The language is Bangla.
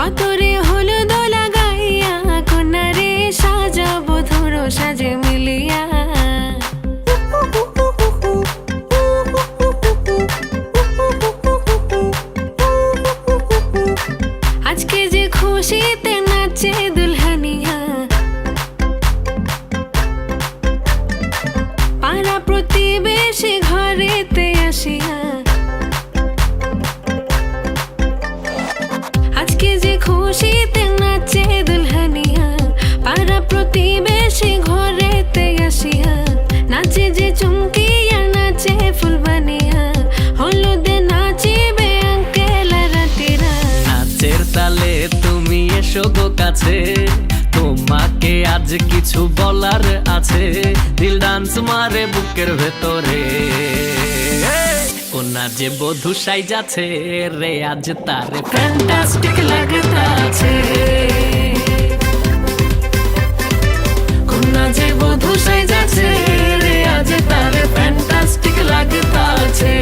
কত রে হলুদ লাগাইয়া কন্যারে সাজাবো ধরো সাজে মিলিয়া। আজকে যে খুশিতে নাচে দুলহানিয়া, পাড়া প্রতিবেশী ঘরেতে আসিয়া। আজকে যে খুশিতে নাচে দুলহানিয়া, পাড়া প্রতিবেশী ঘরেতে আসিয়া। নাচে যে চুমকিয়া নাচে ফুলবানিয়া, হলুদে নাচিবে আঙ্কেল রাতিরা। নাচের তালে তুমি এসো গো কাছে, তোমাকে আজ কিছু বলার আছে। দিল ডান্স মারে বুকের ভেতরে, কোনা যে বধূ সাইজাছে রে আজ তারে ফ্যান্টাস্টিক লাগতাছে। কোনা যে বধূ সাইজাছে রে আজ তারে ফ্যান্টাস্টিক লাগতাছে।